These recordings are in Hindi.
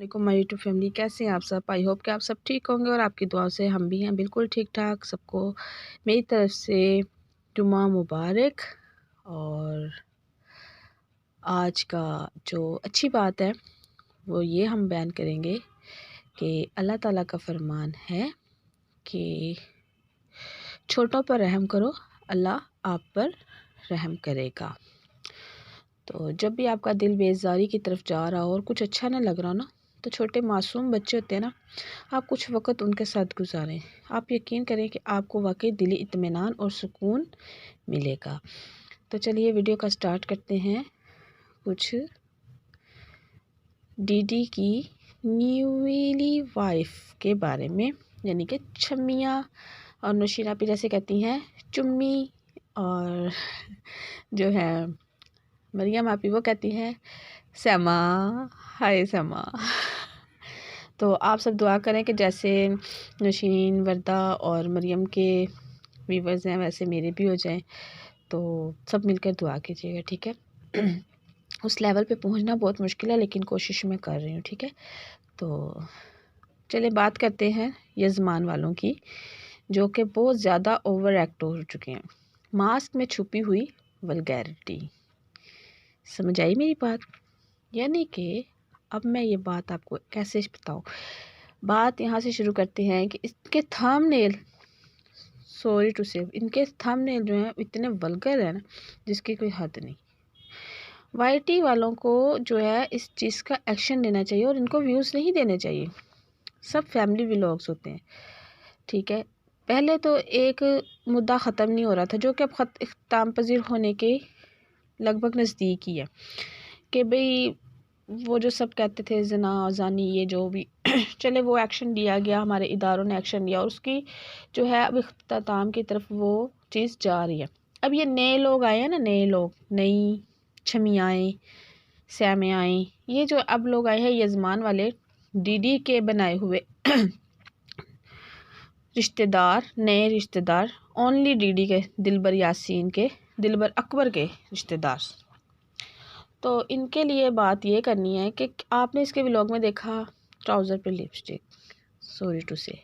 वालेकुम माय यूट्यूब फैमिली, कैसे हैं आप सब। आई होप कि आप सब ठीक होंगे और आपकी दुआ से हम भी हैं बिल्कुल ठीक ठाक। सबको मेरी तरफ से जुम्मा मुबारक। और आज का जो अच्छी बात है वो ये हम बयान करेंगे कि अल्लाह ताला का फरमान है कि छोटों पर रहम करो, अल्लाह आप पर रहम करेगा। तो जब भी आपका दिल बेजारी की तरफ जा रहा हो और कुछ अच्छा ना लग रहा ना, तो छोटे मासूम बच्चे होते हैं ना, आप कुछ वक़्त उनके साथ गुजारें। आप यकीन करें कि आपको वाकई दिली इत्मीनान और सुकून मिलेगा। तो चलिए वीडियो का स्टार्ट करते हैं। कुछ डीडी की न्यूली वाइफ के बारे में, यानी कि छमिया। और नौशीन आपी जैसे कहती हैं चुम्मी, और जो है मरियम आपी वो कहती हैं समा। हाय समा। तो आप सब दुआ करें कि जैसे नौशीन, वर्दा और मरियम के व्यूवर्स हैं वैसे मेरे भी हो जाएं। तो सब मिलकर दुआ कीजिएगा, ठीक है। उस लेवल पे पहुंचना बहुत मुश्किल है, लेकिन कोशिश मैं कर रही हूँ, ठीक है। तो चलिए बात करते हैं यजमान वालों की, जो कि बहुत ज़्यादा ओवर एक्ट हो चुके हैं। मास्क में छुपी हुई वल्गैरिटी। समझ आई मेरी बात? यानी कि अब मैं ये बात आपको कैसे बताऊँ। बात यहाँ से शुरू करते हैं कि इसके थंबनेल, सॉरी टू से, इनके थंबनेल जो हैं इतने वल्गर हैं ना जिसकी कोई हद नहीं। वाईटी वालों को जो है इस चीज़ का एक्शन लेना चाहिए और इनको व्यूज़ नहीं देने चाहिए। सब फैमिली व्लॉग्स होते हैं, ठीक है। पहले तो एक मुद्दा ख़त्म नहीं हो रहा था, जो कि अब ख़त्म पजीर होने के लगभग नज़दीक ही है, कि भाई वो जो सब कहते थे जना जानी ये जो भी चले वो एक्शन लिया गया, हमारे इदारों ने एक्शन लिया और उसकी जो है अब इख्तिताम की तरफ वो चीज़ जा रही है। अब ये नए लोग आए हैं ना, नए लोग, नई छमियाएँ, सैमियाएँ, ये जो अब लोग आए हैं यजमान वाले, डीडी के बनाए हुए रिश्तेदार, नए रिश्तेदार, ओनली डीडी के, दिलबर यासीन के, दिलबर अकबर के रिश्तेदार। तो इनके लिए बात ये करनी है कि आपने इसके व्लॉग में देखा ट्राउज़र पे लिपस्टिक, सॉरी टू से,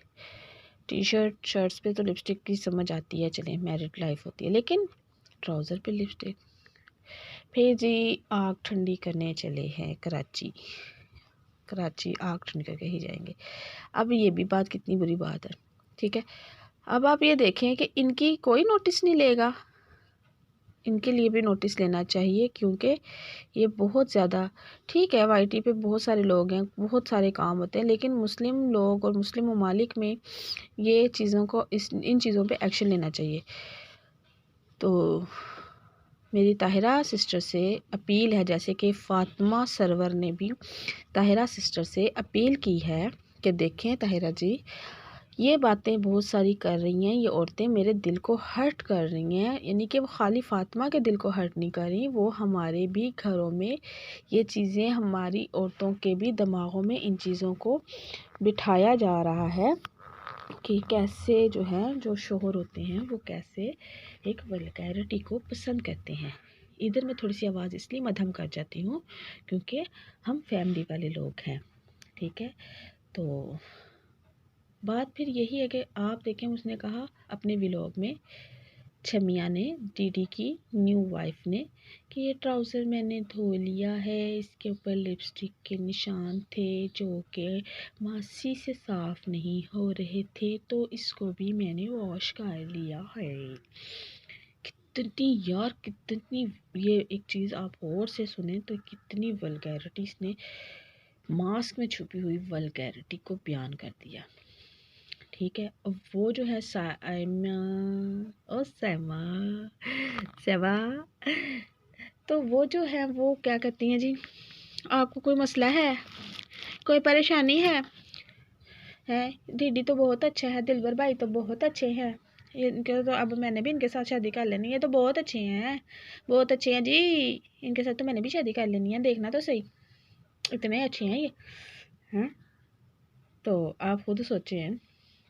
टी शर्ट शर्ट्स पे तो लिपस्टिक की समझ आती है, चलें मैरिड लाइफ होती है, लेकिन ट्राउज़र पे लिपस्टिक। फिर जी आग ठंडी करने चले हैं कराची, कराची आग ठंडी करके ही जाएंगे। अब ये भी बात कितनी बुरी बात है, ठीक है। अब आप ये देखें कि इनकी कोई नोटिस नहीं लेगा, इनके लिए भी नोटिस लेना चाहिए, क्योंकि ये बहुत ज़्यादा, ठीक है वाईटी पे बहुत सारे लोग हैं, बहुत सारे काम होते हैं, लेकिन मुस्लिम लोग और मुस्लिम ममालिक में ये चीज़ों को इन चीज़ों पे एक्शन लेना चाहिए। तो मेरी ताहिरा सिस्टर से अपील है, जैसे कि फ़ातिमा सरवर ने भी ताहिरा सिस्टर से अपील की है कि देखें ताहिरा जी, ये बातें बहुत सारी कर रही हैं, ये औरतें मेरे दिल को हर्ट कर रही हैं। यानी कि वो खाली फ़ातिमा के दिल को हर्ट नहीं कर रही, वो हमारे भी घरों में ये चीज़ें, हमारी औरतों के भी दिमागों में इन चीज़ों को बिठाया जा रहा है कि कैसे जो है जो शोहर होते हैं वो कैसे एक वल्गैरिटी को पसंद करते हैं। इधर मैं थोड़ी सी आवाज़ इसलिए मध्यम कर जाती हूँ क्योंकि हम फैमिली वाले लोग हैं, ठीक है। तो बात फिर यही है कि आप देखें, उसने कहा अपने व्लॉग में, छमिया ने, डीडी की न्यू वाइफ ने, कि ये ट्राउज़र मैंने धो लिया है, इसके ऊपर लिपस्टिक के निशान थे जो कि मासी से साफ़ नहीं हो रहे थे, तो इसको भी मैंने वॉश कर लिया है। कितनी यार, कितनी, ये एक चीज़ आप और से सुने तो कितनी वल्गैरिटी इसने मास्क में छुपी हुई वल्गैरिटी को बयान कर दिया, ठीक है। अब वो जो है सेवा, तो वो जो है वो क्या कहती हैं जी, आपको कोई मसला है, कोई परेशानी है दीदी तो बहुत अच्छा है, दिलबर भाई तो बहुत अच्छे हैं, इनके तो अब मैंने भी इनके साथ शादी कर लेनी है, तो बहुत अच्छे हैं, बहुत अच्छे हैं जी, इनके साथ तो मैंने भी शादी कर लेनी है, देखना तो सही, इतने अच्छे हैं ये हैं। तो आप खुद सोचें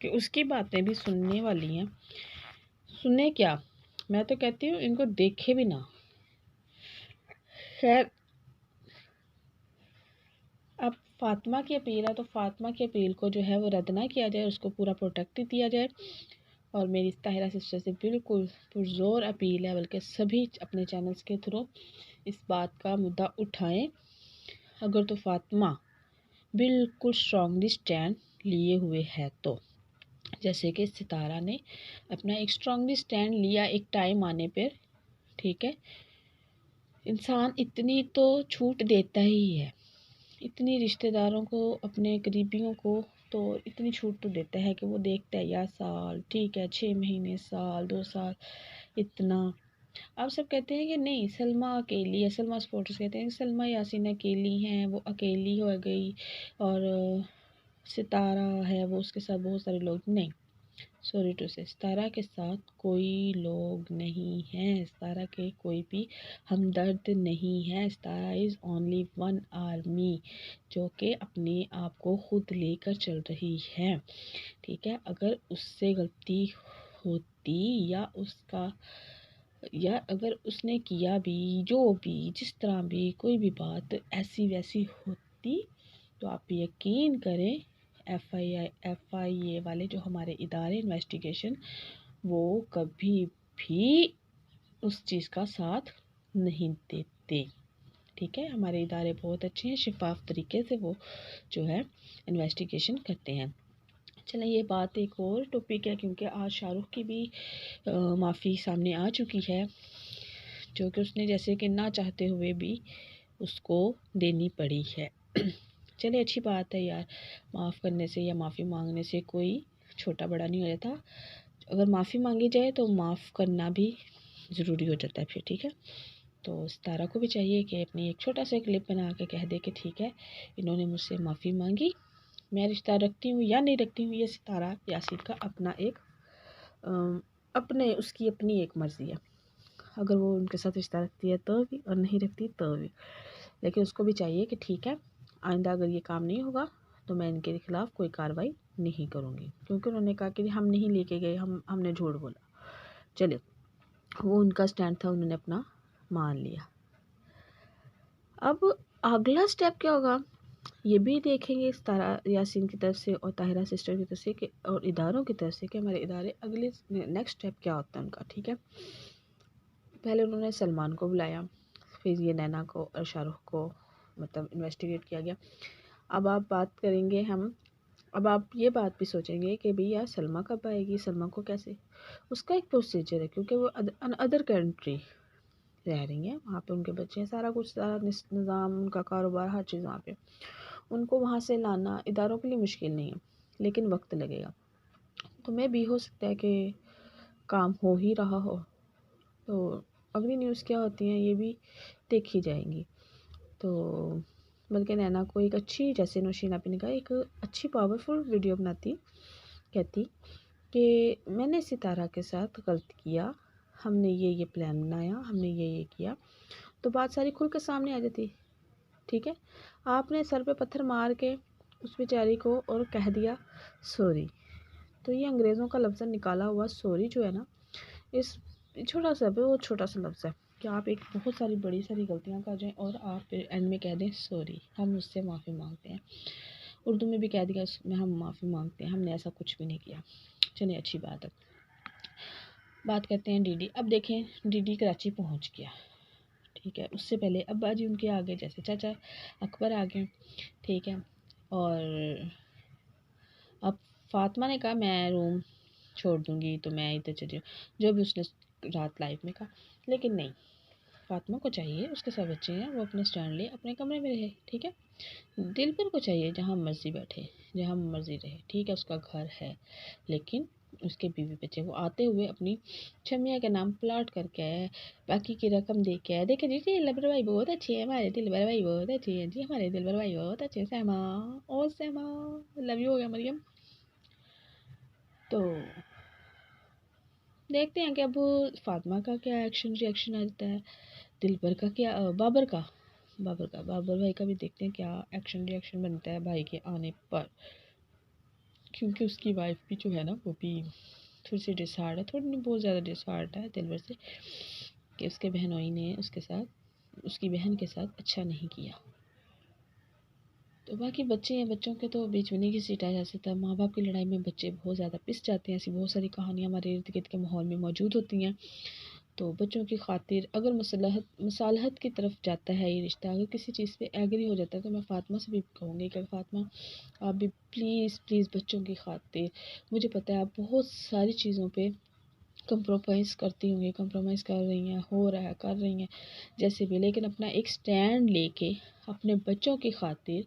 कि उसकी बातें भी सुनने वाली हैं। सुने क्या, मैं तो कहती हूँ इनको देखे भी ना। खैर, अब फ़ातिमा की अपील है तो फ़ातिमा की अपील को जो है वो रद्द ना किया जाए, उसको पूरा प्रोटेक्ट दिया जाए। और मेरी ताहिरा सिस्टर से बिल्कुल पुरज़ोर अपील है, बल्कि सभी अपने चैनल्स के थ्रू इस बात का मुद्दा उठाएं। अगर तो फ़ातिमा बिल्कुल स्ट्रॉन्गली स्टैंड लिए हुए है तो, जैसे कि सितारा ने अपना एक स्ट्रॉन्गली स्टैंड लिया एक टाइम आने पर, ठीक है। इंसान इतनी तो छूट देता ही है, इतनी रिश्तेदारों को, अपने करीबियों को तो इतनी छूट तो देता है कि वो देखता है यार साल, ठीक है 6 महीने, साल 2 साल इतना। अब सब कहते हैं कि नहीं सलमा अकेली है, सलमा सपोर्टर्स कहते हैं कि सलमा यासीन अकेली हैं, वो अकेली हो गई और सितारा है वो उसके साथ बहुत सारे लोग। नहीं, सॉरी टू से, सितारा के साथ कोई लोग नहीं हैं, सितारा के कोई भी हमदर्द नहीं है। सितारा इज़ ओनली वन आर्मी जो कि अपने आप को खुद लेकर चल रही है, ठीक है। अगर उससे गलती होती या अगर उसने किया भी, जो भी जिस तरह भी कोई भी बात ऐसी वैसी होती, तो आप यकीन करें FIA वाले जो हमारे इदारे इन्वेस्टिगेशन, वो कभी भी उस चीज़ का साथ नहीं देते, ठीक है। हमारे इदारे बहुत अच्छे हैं, शफाफ तरीके से वो जो है इन्वेस्टिगेशन करते हैं। चलें, ये बात एक और टॉपिक है, क्योंकि आज शाहरुख की भी माफ़ी सामने आ चुकी है, जो कि उसने जैसे कि ना चाहते हुए भी उसको देनी पड़ी है। चलिए अच्छी बात है यार, माफ़ करने से या माफ़ी मांगने से कोई छोटा बड़ा नहीं हो जाता। अगर माफ़ी मांगी जाए तो माफ़ करना भी ज़रूरी हो जाता है फिर, ठीक है। तो सितारा को भी चाहिए कि अपनी एक छोटा सा क्लिप बना के कह दे कि ठीक है इन्होंने मुझसे माफ़ी मांगी, मैं रिश्ता रखती हूँ या नहीं रखती हूँ, ये सितारा यासीन का अपना एक उसकी अपनी एक मर्ज़ी है। अगर वो उनके साथ रिश्ता रखती है तो भी, और नहीं रखती तो भी, लेकिन उसको भी चाहिए कि ठीक है आइंदा अगर ये काम नहीं होगा तो मैं इनके खिलाफ़ कोई कार्रवाई नहीं करूँगी, क्योंकि उन्होंने कहा कि हम नहीं लेके गए, हमने झूठ बोला। चलिए, वो उनका स्टैंड था, उन्होंने अपना मान लिया। अब अगला स्टेप क्या होगा ये भी देखेंगे सितारा यासीन की तरफ से और ताहिरा सिस्टर की तरफ से कि, और इदारों की तरफ से कि हमारे इदारे अगले नेक्स्ट स्टेप क्या होता है उनका, ठीक है। पहले उन्होंने सलमान को बुलाया, फिर ये नैना को और शाहरुख को मतलब इन्वेस्टिगेट किया गया। अब आप बात करेंगे अब आप ये बात भी सोचेंगे कि भई यार सलमा कब आएगी, सलमा को कैसे, उसका एक प्रोसीजर है, क्योंकि वो अदर कंट्री रह रही हैं, वहाँ पे उनके बच्चे हैं, सारा कुछ, सारा निज़ाम, उनका कारोबार, हर चीज़ वहाँ पे, उनको वहाँ से लाना इदारों के लिए मुश्किल नहीं है, लेकिन वक्त लगेगा। तो मैं भी हो सकता है कि काम हो ही रहा हो, तो अगली न्यूज़ क्या होती हैं ये भी देखी जाएंगी। तो बल्कि नैना को एक अच्छी, जैसे नौशीन आपी ने कहा, एक अच्छी पावरफुल वीडियो बनाती, कहती कि मैंने सितारा के साथ गलत किया, हमने ये प्लान बनाया, हमने ये किया, तो बात सारी खुल के सामने आ जाती, ठीक है। आपने सर पे पत्थर मार के उस बेचारी को और कह दिया सॉरी, तो ये अंग्रेज़ों का लफ्ज़ निकाला हुआ सॉरी जो है ना, इस छोटा सा बहुत छोटा सा लफ्ज़ है कि आप एक बहुत सारी बड़ी सारी गलतियाँ कर जाएं और आप एंड में कह दें सॉरी, हम उससे माफ़ी मांगते हैं। उर्दू में भी कह दिया उसमें हम माफ़ी मांगते हैं, हमने ऐसा कुछ भी नहीं किया। चलिए अच्छी बात है। बात करते हैं डीडी। अब देखें डीडी कराची पहुंच गया, ठीक है। उससे पहले अब्बा जी उनके आगे, जैसे चाचा अकबर आ गए, ठीक है। और अब फातिमा ने कहा मैं रूम छोड़ दूंगी तो मैं इधर चली जाऊँ, जो भी उसने रात लाइफ में कहा, लेकिन नहीं, फातिमा को चाहिए उसके सब बच्चे हैं, वो अपने स्टैंड ले अपने कमरे में रहे, ठीक है। दिलबर को चाहिए जहाँ मर्जी बैठे, जहाँ मर्जी रहे, ठीक है, उसका घर है, लेकिन उसके बीवी बच्चे, वो आते हुए अपनी छमिया के नाम प्लाट करके आए, बाकी की रकम दे के आए। देखे जी दिलबर भाई बहुत अच्छे हैं, हमारे दिलबर भाई बहुत अच्छे हैं जी, हमारे दिलबर भाई बहुत अच्छे। सहमा ओ सहमा, लव यू हो गया मरियम। तो देखते हैं कि अब फातिमा का क्या एक्शन रिएक्शन आता है, दिलबर का क्या, बाबर भाई का भी देखते हैं क्या एक्शन रिएक्शन बनता है भाई के आने पर, क्योंकि उसकी वाइफ भी जो है ना वो भी थोड़ी सी डिसहार्ड है, थोड़ी नहीं बहुत ज़्यादा डिसहार्ड है दिलबर से, कि उसके बहनोई ने उसके साथ, उसकी बहन के साथ अच्छा नहीं किया। तो बाकी बच्चे हैं, बच्चों के तो बीच में नहीं घसीटा जा सकता। माँ बाप की लड़ाई में बच्चे बहुत ज़्यादा पिस जाते हैं। ऐसी बहुत सारी कहानियाँ हमारे इर्द गिर्द के माहौल में मौजूद होती हैं। तो बच्चों की खातिर अगर मसालहत की तरफ जाता है ये रिश्ता, अगर किसी चीज़ पे एग्री हो जाता है, तो मैं फ़ातिमा से भी कहूँगी कि फ़ातिमा आप भी प्लीज़ प्लीज़ बच्चों की खातिर, मुझे पता है आप बहुत सारी चीज़ों पे कंप्रोमाइज़ करती होंगी, कंप्रोमाइज़ कर रही हैं, हो रहा है, कर रही हैं जैसे भी, लेकिन अपना एक स्टैंड लेके अपने बच्चों की खातिर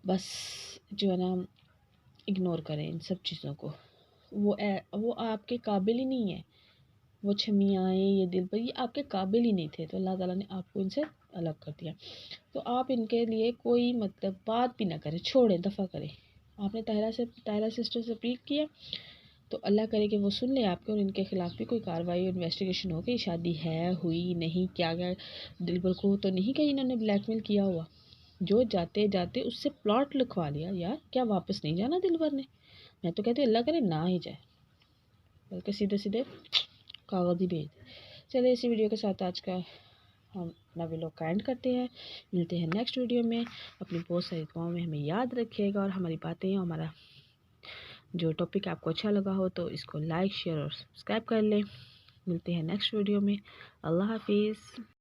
बस जो है ना इग्नोर करें इन सब चीज़ों को। वो आपके काबिल ही नहीं है। वो छमियाएँ, ये दिल पर, ये आपके काबिल ही नहीं थे, तो अल्लाह ताला ने आपको इनसे अलग कर दिया। तो आप इनके लिए कोई मतलब बात भी ना करें, छोड़ें, दफ़ा करें। आपने ताहिरा सिस्टर से प्लीड किया, तो अल्लाह करे कि वो सुन ले आपके और इनके खिलाफ भी कोई कार्रवाई और इन्वेस्टिगेशन हो कि शादी है, हुई नहीं, क्या क्या, दिलबर को तो नहीं कहीं इन्होंने ब्लैकमेल किया हुआ, जो जाते जाते उससे प्लॉट लिखवा लिया। यार क्या वापस नहीं जाना दिलबर ने? मैं तो कहती हूँ अल्लाह करे ना ही जाए, बल्कि सीधे सीधे कागज़ ही भेज। चलिए इसी वीडियो के साथ आज का हम अपना व्लॉग का एंड करते हैं। मिलते हैं नेक्स्ट वीडियो में। अपनी बहुत सारी दुआओं में हमें याद रखिएगा और हमारी बातें, हमारा जो टॉपिक आपको अच्छा लगा हो तो इसको लाइक, शेयर और सब्सक्राइब कर लें। मिलते हैं नेक्स्ट वीडियो में। अल्लाह हाफिज़।